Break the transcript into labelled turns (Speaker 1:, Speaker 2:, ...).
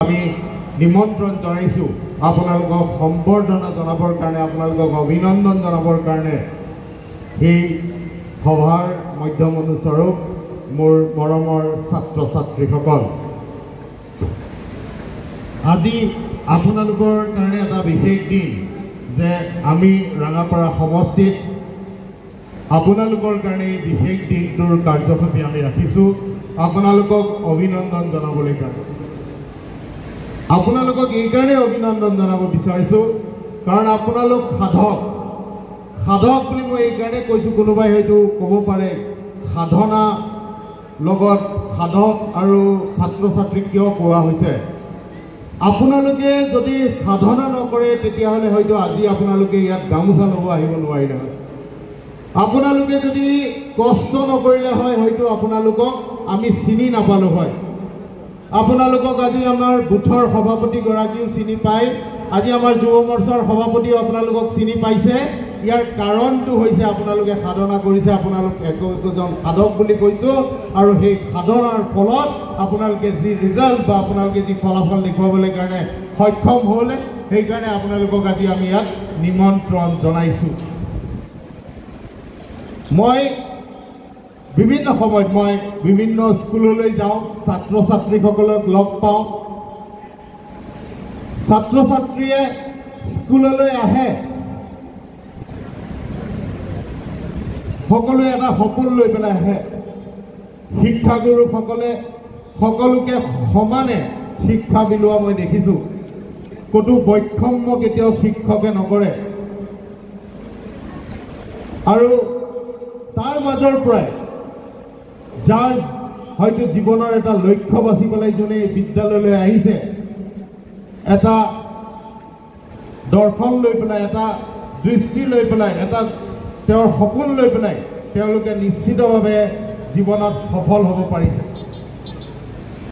Speaker 1: আমি নিমন্ত্ৰণ জনাইছো আপোনালোকক সম্বৰ্ধনা জনাবৰ কাৰণে আপোনালোকক অভিনন্দন জনাবৰ কাৰণে এই সভাৰ মধ্যমণি স্বৰূপ মোৰ মৰমৰ ছাত্ৰ ছাত্ৰীসকল আজি আপোনালোকৰ কাৰণে এটা বিশেষ দিন যে আমি ৰাঙাপাৰা সমষ্টিত আপোনালোকৰ কাৰণে বিশেষ দিনটোৰ কাৰ্যসূচী আমি ৰাখিছো আপোনালোকক অভিনন্দন জনাবলৈ কাৰণে আপোনালোকক এই কাৰণে অভিনন্দন জনাব বিচাৰিছো কাৰণ আপোনালোক সাধক বুলি মই এই কাৰণে কৈছো কোনোবাই হয়তো ক'ব পাৰে সাধনা লগত সাধক আৰু ছাত্ৰ ছাত্ৰীক কিয় কোৱা হৈছে আপোনালোকে যদি সাধনা নকৰে তেতিয়াহ'লে হয়তো আজি আপোনালোকে ইয়াত গামোচা ল'ব আহিব নোৱাৰিলে হয় আপোনালোকে যদি কষ্ট নকৰিলে হয় হয়তো আপোনালোকক আমি চিনি নাপালো হয় আপোনালোকক আজি আমাৰ বুথৰ সভাপতি গৰাকীও চিনি পায় আজি আমাৰ যুৱ মৰ্চাৰ সভাপতিও আপোনালোকক চিনি পাইছে ইয়াৰ কাৰণটো হৈছে আপোনালোকে সাধনা কৰিছে আপোনালোক একজন সাধক বুলি কৈছো আৰু সেই সাধনাৰ ফলত আপোনালোকে যি ৰিজাল্ট বা আপোনালোকে যি ফলাফল দেখুৱাবলৈ কাৰণে সক্ষম হ'লে সেইকাৰণে আপোনালোকক আজি আমি ইয়াত নিমন্ত্ৰণ জনাইছো মই বিভিন্ন সময়ত মই বিভিন্ন স্কুললৈ যাওঁ ছাত্ৰ ছাত্ৰীসকলক লগ পাওঁ ছাত্ৰ ছাত্ৰীয়ে স্কুললৈ আহে সকলোৱে এটা সপোন লৈ পেলাই আহে শিক্ষাগুৰুসকলে সকলোকে সমানে শিক্ষা বিলোৱা মই দেখিছোঁ ক'তো বৈষম্য কেতিয়াও শিক্ষকে নকৰে আৰু তাৰ মাজৰ পৰাই যাৰ হয়তো জীৱনৰ এটা লক্ষ্য বাছি পেলাই যোনে বিদ্যালয়লৈ আহিছে এটা দৰ্শন লৈ পেলাই এটা দৃষ্টি লৈ পেলাই এটা তেওঁৰ সপোন লৈ পেলাই তেওঁলোকে নিশ্চিতভাৱে জীৱনত সফল হ'ব পাৰিছে